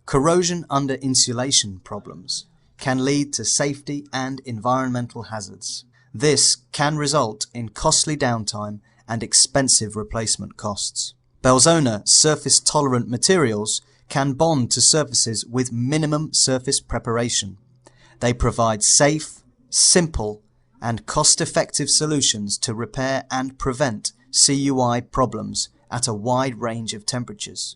Corrosion under insulation problems can lead to safety and environmental hazards. This can result in costly downtime and expensive replacement costs. Belzona surface-tolerant materials can bond to surfaces with minimum surface preparation. They provide safe, simple, and cost-effective solutions to repair and prevent CUI problems at a wide range of temperatures.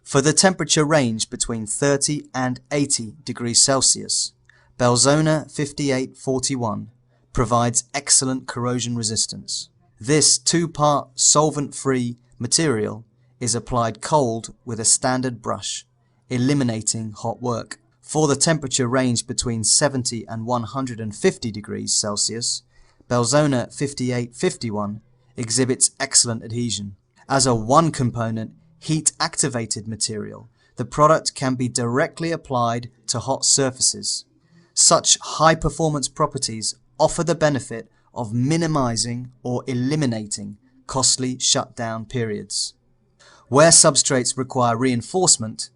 For the temperature range between 30 and 80 degrees Celsius, Belzona 5841 provides excellent corrosion resistance. This two-part solvent-free material is applied cold with a standard brush, eliminating hot work. For the temperature range between 70 and 150 degrees Celsius, Belzona 5851 exhibits excellent adhesion. As a one-component, heat-activated material, the product can be directly applied to hot surfaces. Such high-performance properties offer the benefit of minimizing or eliminating costly shutdown periods. Where substrates require reinforcement,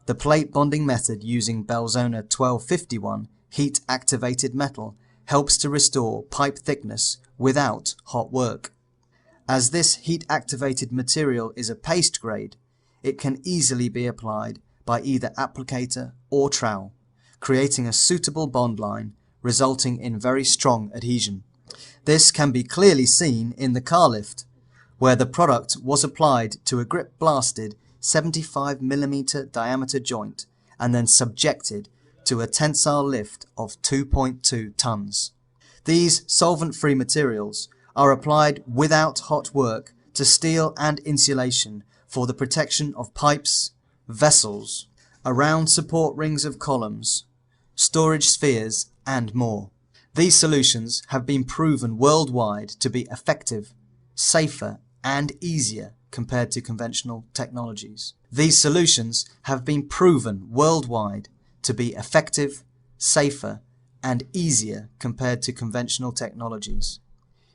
the plate bonding method using Belzona 1251 heat-activated metal helps to restore pipe thickness without hot work. As this heat-activated material is a paste grade, it can easily be applied by either applicator or trowel, creating a suitable bond line resulting in very strong adhesion. This can be clearly seen in the car lift, where the product was applied to a grip blasted 75 mm diameter joint and then subjected to a tensile lift of 2.2 tons. These solvent-free materials are applied without hot work to steel and insulation for the protection of pipes, vessels, around support rings of columns, storage spheres, and more. These solutions have been proven worldwide to be effective, safer, and easier compared to conventional technologies. These solutions have been proven worldwide to be effective, safer, and easier compared to conventional technologies.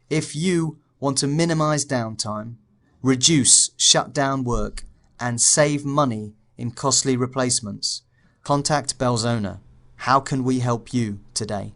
If you want to minimize downtime, reduce shutdown work, and save money in costly replacements, contact Belzona. How can we help you today?